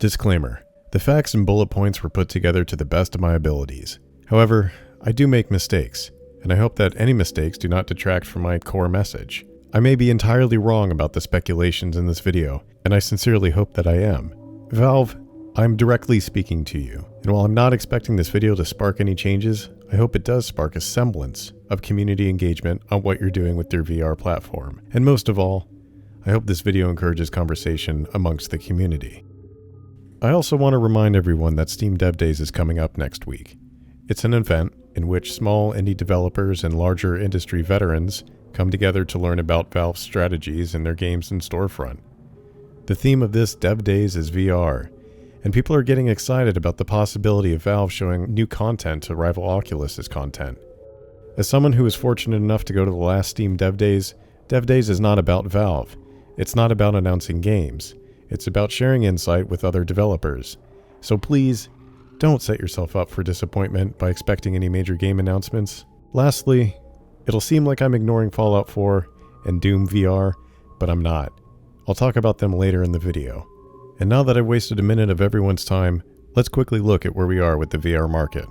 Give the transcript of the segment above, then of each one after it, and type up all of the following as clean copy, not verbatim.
Disclaimer: the facts and bullet points were put together to the best of my abilities. However, I do make mistakes, and I hope that any mistakes do not detract from my core message. I may be entirely wrong about the speculations in this video, and I sincerely hope that I am. Valve, I'm directly speaking to you, and while I'm not expecting this video to spark any changes, I hope it does spark a semblance of community engagement on what you're doing with your VR platform. And most of all, I hope this video encourages conversation amongst the community. I also want to remind everyone that Steam Dev Days is coming up next week. It's an event in which small indie developers and larger industry veterans come together to learn about Valve's strategies and their games in storefront. The theme of this Dev Days is VR, and people are getting excited about the possibility of Valve showing new content to rival Oculus's content. As someone who was fortunate enough to go to the last Steam Dev Days is not about Valve. It's not about announcing games. It's about sharing insight with other developers. So please, don't set yourself up for disappointment by expecting any major game announcements. Lastly, it'll seem like I'm ignoring Fallout 4 and Doom VR, but I'm not. I'll talk about them later in the video. And now that I've wasted a minute of everyone's time, let's quickly look at where we are with the VR market.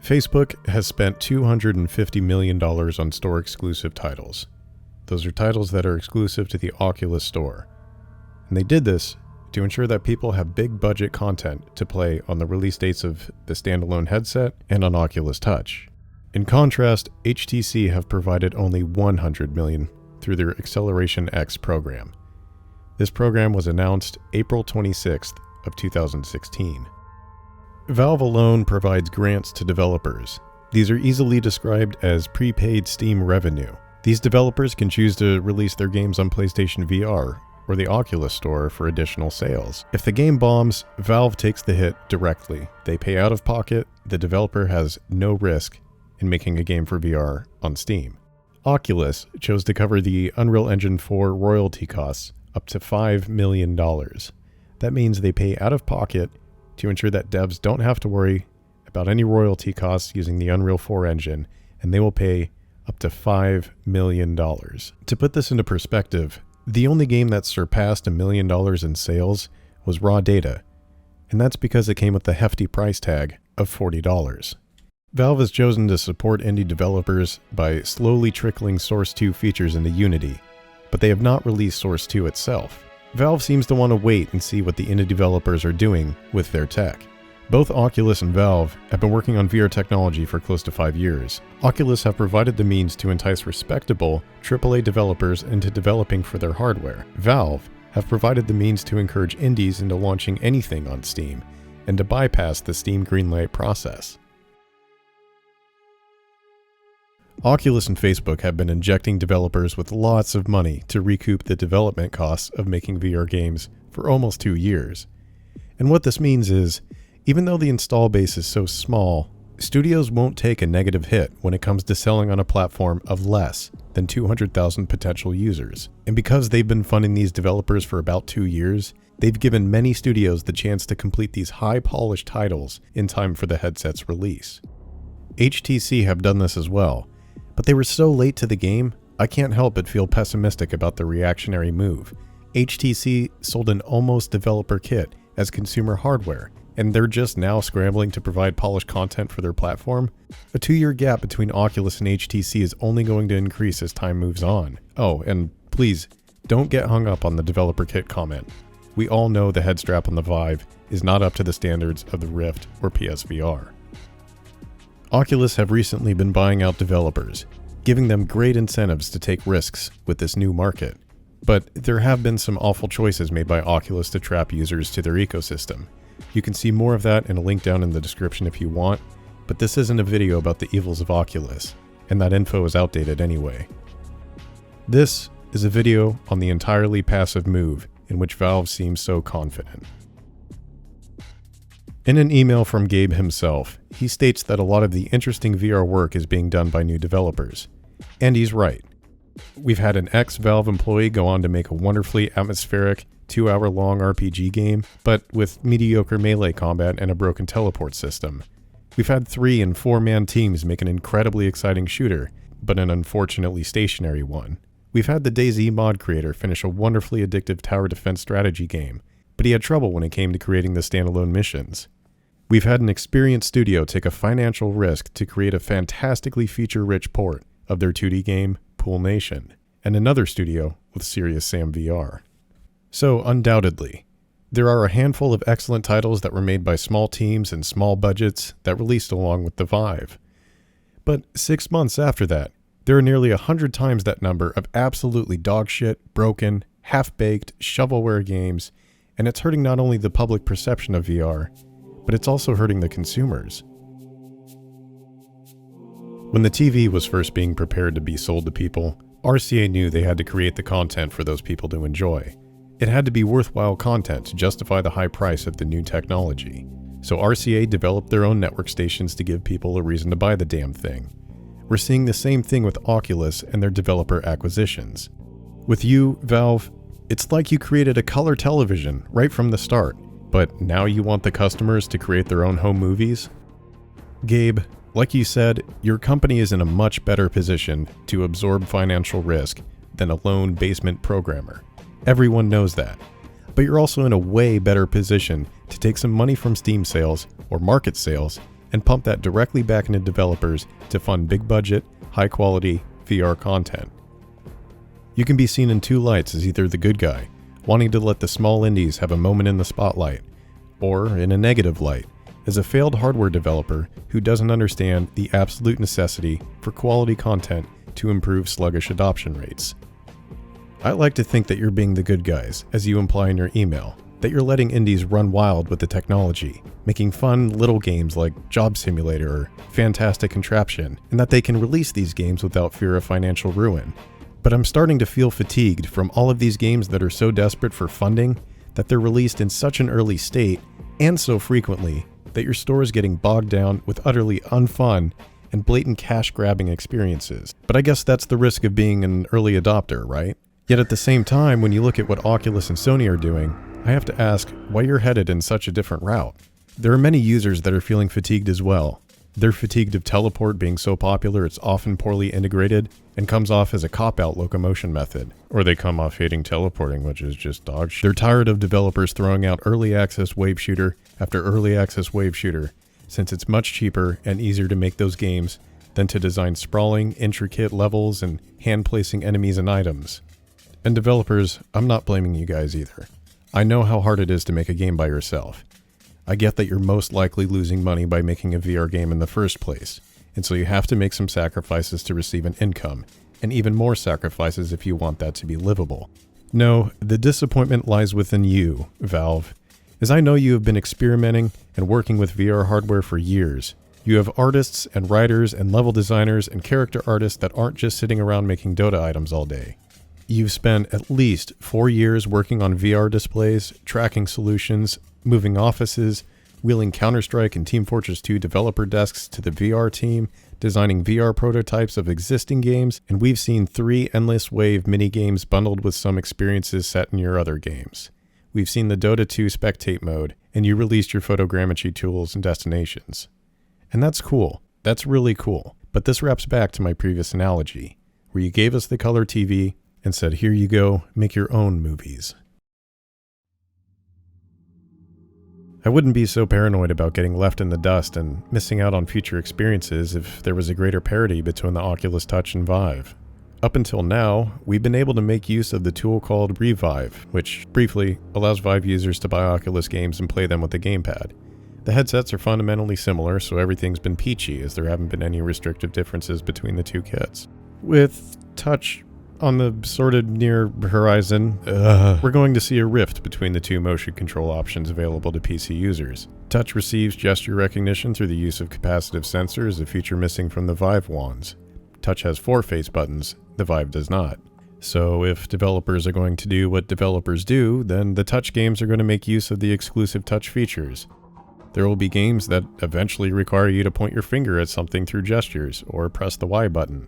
Facebook has spent $250 million on store-exclusive titles. Those are titles that are exclusive to the Oculus store. And they did this to ensure that people have big-budget content to play on the release dates of the standalone headset and on Oculus Touch. In contrast, HTC have provided only $100 million through their Acceleration X program. This program was announced April 26th of 2016. Valve alone provides grants to developers. These are easily described as prepaid Steam revenue. These developers can choose to release their games on PlayStation VR or the Oculus Store for additional sales. If the game bombs, Valve takes the hit directly. They pay out of pocket, the developer has no risk in making a game for VR on Steam. Oculus chose to cover the Unreal Engine 4 royalty costs up to $5 million. That means they pay out of pocket to ensure that devs don't have to worry about any royalty costs using the Unreal 4 engine, and they will pay up to $5 million. To put this into perspective, the only game that surpassed $1 million in sales was Raw Data, and that's because it came with the hefty price tag of $40. Valve has chosen to support indie developers by slowly trickling Source 2 features into Unity, but they have not released Source 2 itself. Valve seems to want to wait and see what the indie developers are doing with their tech. Both Oculus and Valve have been working on VR technology for close to 5 years. Oculus have provided the means to entice respectable AAA developers into developing for their hardware. Valve have provided the means to encourage indies into launching anything on Steam, and to bypass the Steam greenlight process. Oculus and Facebook have been injecting developers with lots of money to recoup the development costs of making VR games for almost 2 years. And what this means is, even though the install base is so small, studios won't take a negative hit when it comes to selling on a platform of less than 200,000 potential users. And because they've been funding these developers for about 2 years, they've given many studios the chance to complete these high-polished titles in time for the headset's release. HTC have done this as well, but they were so late to the game, I can't help but feel pessimistic about the reactionary move. HTC sold an almost developer kit as consumer hardware, and they're just now scrambling to provide polished content for their platform. A 2-year gap between Oculus and HTC is only going to increase as time moves on. Oh, and please, don't get hung up on the developer kit comment. We all know the head strap on the Vive is not up to the standards of the Rift or PSVR. Oculus have recently been buying out developers, giving them great incentives to take risks with this new market. But there have been some awful choices made by Oculus to trap users to their ecosystem. You can see more of that in a link down in the description if you want, but this isn't a video about the evils of Oculus, and that info is outdated anyway. This is a video on the entirely passive move in which Valve seems so confident. In an email from Gabe himself, he states that a lot of the interesting VR work is being done by new developers. And he's right. We've had an ex-Valve employee go on to make a wonderfully atmospheric, 2-hour-long RPG game, but with mediocre melee combat and a broken teleport system. We've had 3- and 4-man teams make an incredibly exciting shooter, but an unfortunately stationary one. We've had the DayZ mod creator finish a wonderfully addictive tower defense strategy game, but he had trouble when it came to creating the standalone missions. We've had an experienced studio take a financial risk to create a fantastically feature-rich port of their 2D game, Pool Nation, and another studio with Serious Sam VR. So, undoubtedly, there are a handful of excellent titles that were made by small teams and small budgets that released along with the Vive. But 6 months after that, there are nearly 100 times that number of absolutely dogshit, broken, half-baked, shovelware games, and it's hurting not only the public perception of VR, but it's also hurting the consumers. When the TV was first being prepared to be sold to people, RCA knew they had to create the content for those people to enjoy. It had to be worthwhile content to justify the high price of the new technology. So RCA developed their own network stations to give people a reason to buy the damn thing. We're seeing the same thing with Oculus and their developer acquisitions. With you, Valve, it's like you created a color television right from the start, but now you want the customers to create their own home movies? Gabe, like you said, your company is in a much better position to absorb financial risk than a lone basement programmer. Everyone knows that. But you're also in a way better position to take some money from Steam sales or market sales and pump that directly back into developers to fund big budget, high quality VR content. You can be seen in two lights as either the good guy, wanting to let the small indies have a moment in the spotlight, or in a negative light, as a failed hardware developer who doesn't understand the absolute necessity for quality content to improve sluggish adoption rates. I like to think that you're being the good guys, as you imply in your email, that you're letting indies run wild with the technology, making fun little games like Job Simulator or Fantastic Contraption, and that they can release these games without fear of financial ruin. But I'm starting to feel fatigued from all of these games that are so desperate for funding that they're released in such an early state and so frequently that your store is getting bogged down with utterly unfun and blatant cash-grabbing experiences. But I guess that's the risk of being an early adopter, right? Yet at the same time, when you look at what Oculus and Sony are doing, I have to ask why you're headed in such a different route. There are many users that are feeling fatigued as well. They're fatigued of teleport being so popular it's often poorly integrated and comes off as a cop-out locomotion method. Or they come off hating teleporting, which is just dog shit. They're tired of developers throwing out early access wave shooter after early access wave shooter, since it's much cheaper and easier to make those games than to design sprawling, intricate levels and hand-placing enemies and items. And developers, I'm not blaming you guys either. I know how hard it is to make a game by yourself. I get that you're most likely losing money by making a VR game in the first place, and so you have to make some sacrifices to receive an income, and even more sacrifices if you want that to be livable. No, the disappointment lies within you, Valve, as I know you have been experimenting and working with VR hardware for years. You have artists and writers and level designers and character artists that aren't just sitting around making Dota items all day. You've spent at least 4 years working on VR displays, tracking solutions, moving offices, wheeling Counter-Strike and Team Fortress 2 developer desks to the VR team, designing VR prototypes of existing games, and we've seen 3 Endless Wave minigames bundled with some experiences set in your other games. We've seen the Dota 2 spectate mode, and you released your photogrammetry tools and destinations. And that's cool. That's really cool. But this wraps back to my previous analogy, where you gave us the color TV and said, here you go, make your own movies. I wouldn't be so paranoid about getting left in the dust and missing out on future experiences if there was a greater parity between the Oculus Touch and Vive. Up until now, we've been able to make use of the tool called Revive, which, briefly, allows Vive users to buy Oculus games and play them with the gamepad. The headsets are fundamentally similar, so everything's been peachy, as there haven't been any restrictive differences between the two kits. With Touch on the sort of near horizon, we're going to see a rift between the two motion control options available to PC users. Touch receives gesture recognition through the use of capacitive sensors, a feature missing from the Vive wands. Touch has 4 face buttons, the Vive does not. So if developers are going to do what developers do, then the Touch games are going to make use of the exclusive Touch features. There will be games that eventually require you to point your finger at something through gestures, or press the Y button.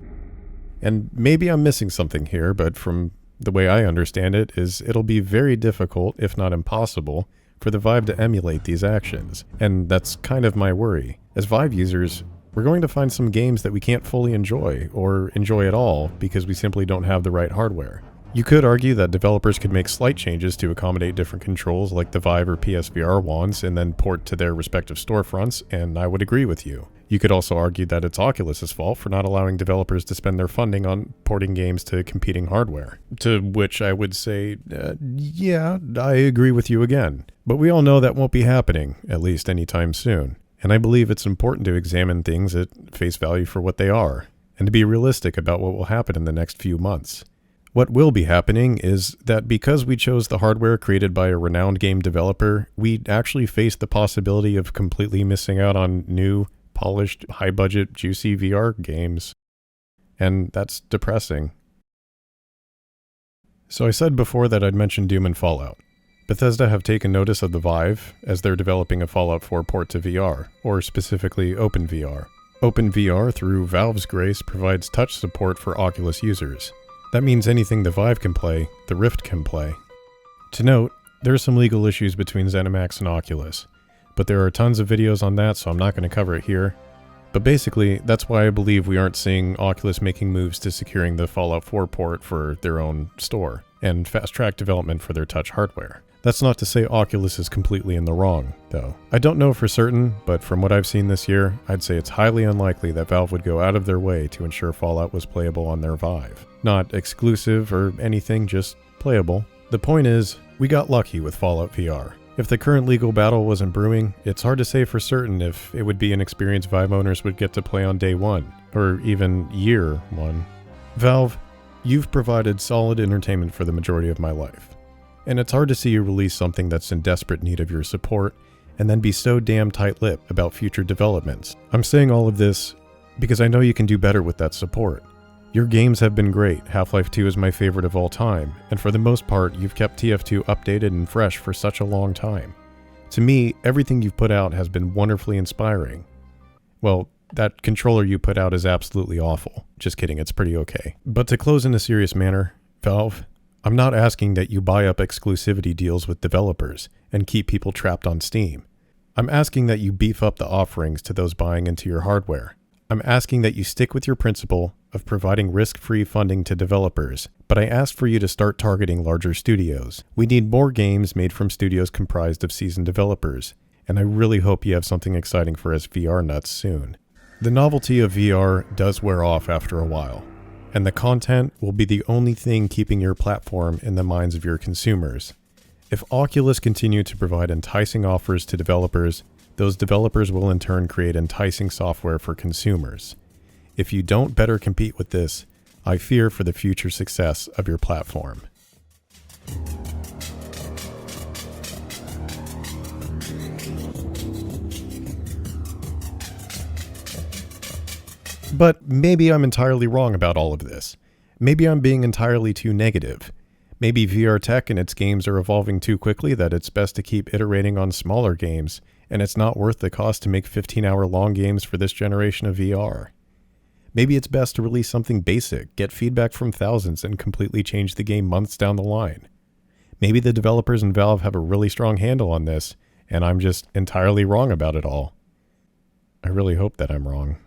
And maybe I'm missing something here, but from the way I understand it, is it'll be very difficult, if not impossible, for the Vive to emulate these actions. And that's kind of my worry. As Vive users, we're going to find some games that we can't fully enjoy, or enjoy at all, because we simply don't have the right hardware. You could argue that developers could make slight changes to accommodate different controls like the Vive or PSVR wands and then port to their respective storefronts, and I would agree with you. You could also argue that it's Oculus's fault for not allowing developers to spend their funding on porting games to competing hardware. To which I would say, yeah, I agree with you again. But we all know that won't be happening, at least anytime soon. And I believe it's important to examine things at face value for what they are, and to be realistic about what will happen in the next few months. What will be happening is that because we chose the hardware created by a renowned game developer, we actually face the possibility of completely missing out on new, polished, high-budget, juicy VR games. And that's depressing. So I said before that I'd mention Doom and Fallout. Bethesda have taken notice of the Vive, as they're developing a Fallout 4 port to VR, or specifically OpenVR. OpenVR, through Valve's grace, provides touch support for Oculus users. That means anything the Vive can play, the Rift can play. To note, there are some legal issues between ZeniMax and Oculus, but there are tons of videos on that, so I'm not going to cover it here. But basically, that's why I believe we aren't seeing Oculus making moves to securing the Fallout 4 port for their own store, and fast-track development for their touch hardware. That's not to say Oculus is completely in the wrong, though. I don't know for certain, but from what I've seen this year, I'd say it's highly unlikely that Valve would go out of their way to ensure Fallout was playable on their Vive. Not exclusive or anything, just playable. The point is, we got lucky with Fallout VR. If the current legal battle wasn't brewing, it's hard to say for certain if it would be an experience Vive owners would get to play on day one, or even year one. Valve, you've provided solid entertainment for the majority of my life. And it's hard to see you release something that's in desperate need of your support, and then be so damn tight-lipped about future developments. I'm saying all of this because I know you can do better with that support. Your games have been great. Half-Life 2 is my favorite of all time, and for the most part, you've kept TF2 updated and fresh for such a long time. To me, everything you've put out has been wonderfully inspiring. Well, that controller you put out is absolutely awful. Just kidding, it's pretty okay. But to close in a serious manner, Valve, I'm not asking that you buy up exclusivity deals with developers and keep people trapped on Steam. I'm asking that you beef up the offerings to those buying into your hardware. I'm asking that you stick with your principle of providing risk-free funding to developers, but I ask for you to start targeting larger studios. We need more games made from studios comprised of seasoned developers, and I really hope you have something exciting for us VR nuts soon. The novelty of VR does wear off after a while, and the content will be the only thing keeping your platform in the minds of your consumers. If Oculus continue to provide enticing offers to developers, those developers will in turn create enticing software for consumers. If you don't better compete with this, I fear for the future success of your platform. But maybe I'm entirely wrong about all of this. Maybe I'm being entirely too negative. Maybe VR tech and its games are evolving too quickly that it's best to keep iterating on smaller games, and it's not worth the cost to make 15-hour long games for this generation of VR. Maybe it's best to release something basic, get feedback from thousands, and completely change the game months down the line. Maybe the developers in Valve have a really strong handle on this, and I'm just entirely wrong about it all. I really hope that I'm wrong.